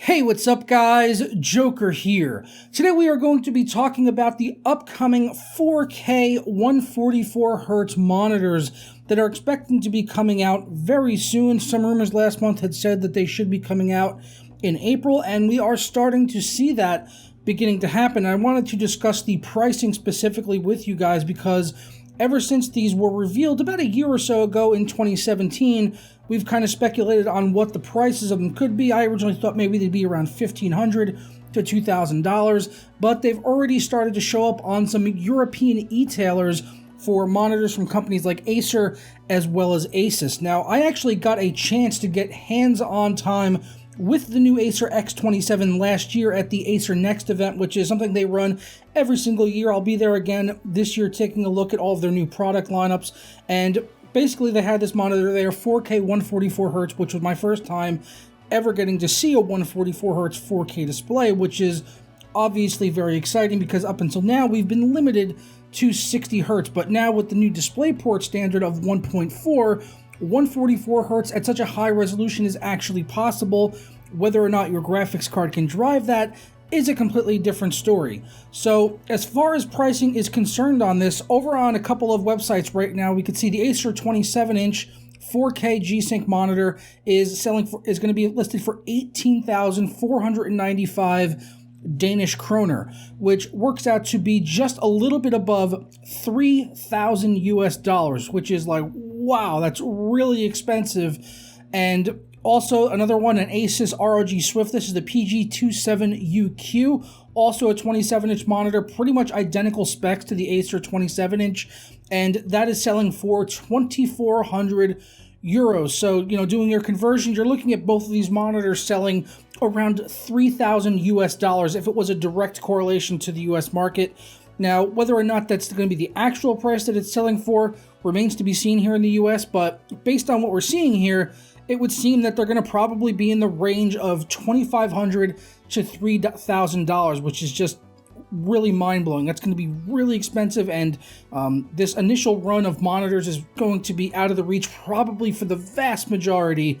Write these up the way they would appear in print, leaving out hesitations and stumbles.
Hey, what's up guys? Joker here. Today we are going to be talking about the upcoming 4K 144Hz monitors that are expecting to be coming out very soon. Some rumors last month had said that they should be coming out in April, and we are starting to see that beginning to happen. I wanted to discuss the pricing specifically with you guys because ever since these were revealed about a year or so ago in 2017, we've kind of speculated on what the prices of them could be. I originally thought maybe they'd be around $1,500 to $2,000, but they've already started to show up on some European e-tailers for monitors from companies like Acer as well as Asus. Now, I actually got a chance to get hands-on time with the new Acer X27 last year at the Acer Next event, which is something they run every single year. I'll be there again this year taking a look at all of their new product lineups, and basically they had this monitor there, 4K 144Hz, which was my first time ever getting to see a 144Hz 4K display, which is obviously very exciting because up until now we've been limited to 60Hz, but now with the new DisplayPort standard of 1.4, 144Hz at such a high resolution is actually possible. Whether or not your graphics card can drive that is a completely different story. So as far as pricing is concerned on this, over on a couple of websites right now, we can see the Acer 27-inch 4K G-Sync monitor is going to be listed for 18,495 Danish kroner, which works out to be just a little bit above 3,000 US dollars, which is like, wow, that's really expensive. And also another one, an Asus ROG Swift. This is the PG27UQ, also a 27-inch monitor, pretty much identical specs to the Acer 27-inch, and that is selling for 2,400 euros. So, doing your conversions, you're looking at both of these monitors selling around 3,000 US dollars if it was a direct correlation to the US market. Now, whether or not that's going to be the actual price that it's selling for remains to be seen here in the US, but based on what we're seeing here, it would seem that they're going to probably be in the range of $2,500 to $3,000, which is just really mind-blowing. That's going to be really expensive, and this initial run of monitors is going to be out of the reach probably for the vast majority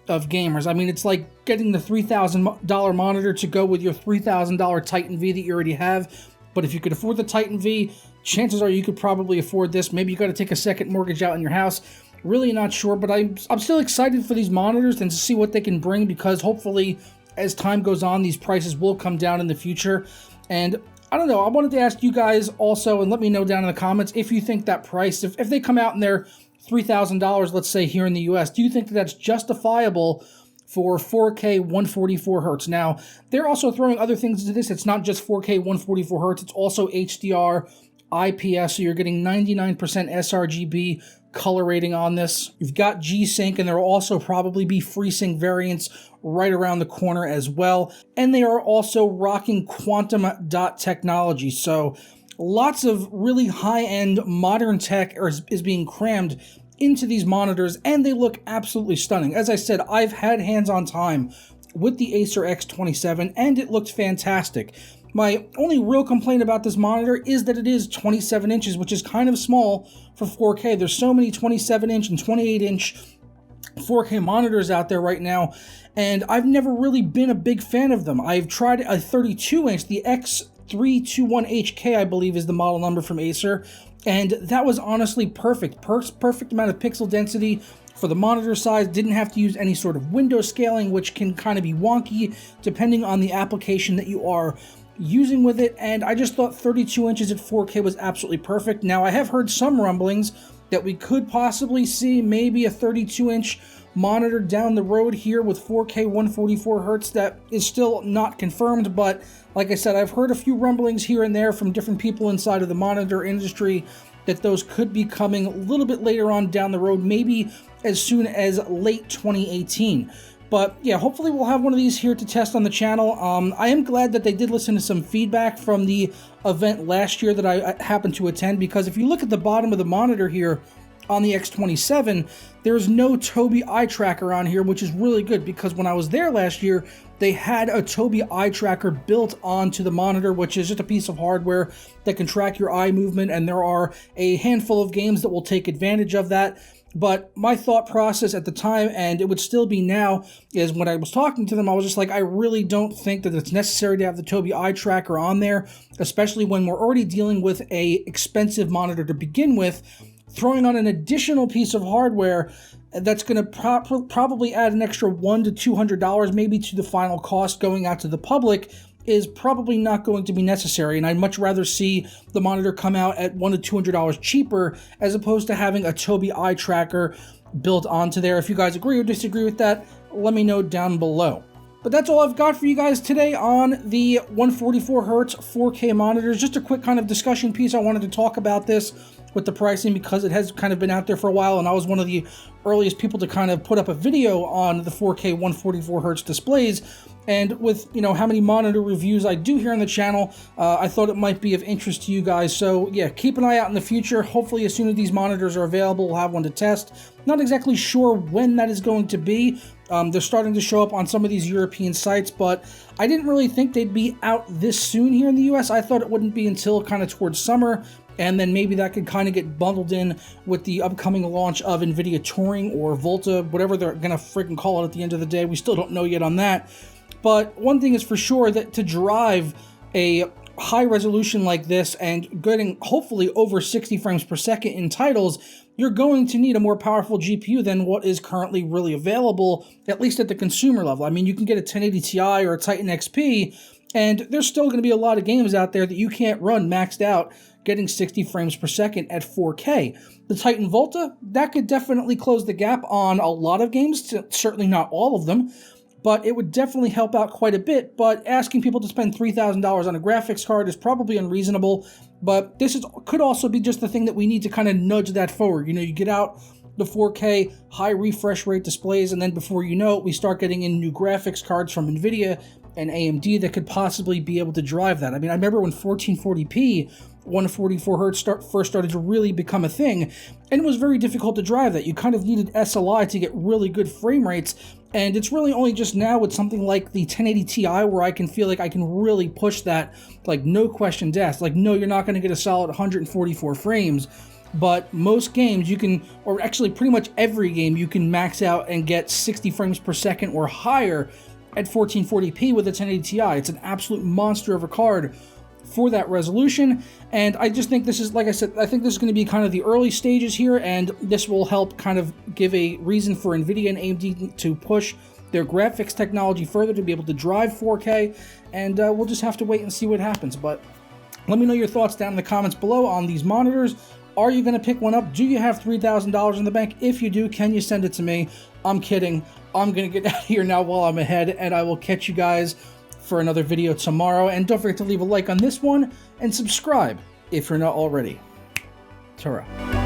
of gamers. I mean, it's like getting the $3,000 monitor to go with your $3,000 Titan V that you already have. But if you could afford the Titan V, chances are you could probably afford this. Maybe you got to take a second mortgage out in your house. Really not sure, but I'm still excited for these monitors and to see what they can bring, because hopefully as time goes on, these prices will come down in the future. And I don't know, I wanted to ask you guys also, and let me know down in the comments if you think that price, if they come out and they're $3,000, let's say here in the US, do you think that that's justifiable for 4K 144Hz? Now, they're also throwing other things into this. It's not just 4K 144Hz, it's also HDR, IPS, so you're getting 99% sRGB color rating on this. You've got G-Sync, and there will also probably be FreeSync variants right around the corner as well. And they are also rocking quantum dot technology, so lots of really high-end modern tech is being crammed into these monitors, and they look absolutely stunning. As I said, I've had hands-on time with the Acer X27, and it looked fantastic. My only real complaint about this monitor is that it is 27 inches, which is kind of small for 4K. There's so many 27-inch and 28-inch 4K monitors out there right now, and I've never really been a big fan of them. I've tried a 32-inch, the X321HK, I believe is the model number from Acer, and that was honestly perfect. Perfect amount of pixel density for the monitor size. Didn't have to use any sort of window scaling, which can kind of be wonky depending on the application that you are using with it, and I just thought 32 inches at 4K was absolutely perfect. Now, I have heard some rumblings that we could possibly see maybe a 32-inch monitor down the road here with 4K 144Hz. That is still not confirmed, but like I said, I've heard a few rumblings here and there from different people inside of the monitor industry that those could be coming a little bit later on down the road, maybe as soon as late 2018. But yeah, hopefully we'll have one of these here to test on the channel. I am glad that they did listen to some feedback from the event last year that I happened to attend, because if you look at the bottom of the monitor here on the X27, there's no Tobii eye tracker on here, which is really good, because when I was there last year, they had a Tobii eye tracker built onto the monitor, which is just a piece of hardware that can track your eye movement, and there are a handful of games that will take advantage of that. But my thought process at the time, and it would still be now, is when I was talking to them, I was just like, I really don't think that it's necessary to have the Tobii eye tracker on there, especially when we're already dealing with a expensive monitor to begin with. Throwing on an additional piece of hardware that's going to probably add an extra $100 to $200 maybe to the final cost going out to the public is probably not going to be necessary, and I'd much rather see the monitor come out at $100 to $200 cheaper as opposed to having a Tobii eye tracker built onto there. If you guys agree or disagree with that, let me know down below. But that's all I've got for you guys today on the 144Hz 4K monitors. Just a quick kind of discussion piece. I wanted to talk about this with the pricing because it has kind of been out there for a while, and I was one of the earliest people to kind of put up a video on the 4K 144Hz displays. And with, you know, how many monitor reviews I do here on the channel, I thought it might be of interest to you guys. So yeah, keep an eye out in the future. Hopefully as soon as these monitors are available, we'll have one to test. Not exactly sure when that is going to be. They're starting to show up on some of these European sites, but I didn't really think they'd be out this soon here in the US. I thought it wouldn't be until kind of towards summer, and then maybe that could kind of get bundled in with the upcoming launch of NVIDIA Turing or Volta, whatever they're going to freaking call it at the end of the day. We still don't know yet on that. But one thing is for sure, that to drive a high resolution like this and getting hopefully over 60 frames per second in titles, you're going to need a more powerful GPU than what is currently really available, at least at the consumer level. I mean, you can get a 1080 Ti or a Titan XP, and there's still going to be a lot of games out there that you can't run maxed out getting 60 frames per second at 4K. The Titan Volta, that could definitely close the gap on a lot of games, certainly not all of them, but it would definitely help out quite a bit. But asking people to spend $3,000 on a graphics card is probably unreasonable, but this could also be just the thing that we need to kind of nudge that forward. You know, you get out the 4K high refresh rate displays, and then before you know it, we start getting in new graphics cards from NVIDIA and AMD that could possibly be able to drive that. I mean, I remember when 1440p 144Hz first started to really become a thing, and it was very difficult to drive that. You kind of needed SLI to get really good frame rates, and it's really only just now with something like the 1080 Ti where I can feel like I can really push that, like, no questions asked. Like, no, you're not going to get a solid 144 frames, but most games you can, or actually pretty much every game, you can max out and get 60 frames per second or higher at 1440p with a 1080 Ti. It's an absolute monster of a card for that resolution, and I just think this is, like I said, I think this is going to be kind of the early stages here, and this will help kind of give a reason for NVIDIA and AMD to push their graphics technology further to be able to drive 4K, and we'll just have to wait and see what happens. But let me know your thoughts down in the comments below on these monitors. Are you going to pick one up? Do you have $3,000 in the bank? If you do, can you send it to me? I'm kidding. I'm going to get out of here now while I'm ahead, and I will catch you guys for another video tomorrow. And don't forget to leave a like on this one and subscribe if you're not already. Ta-ra.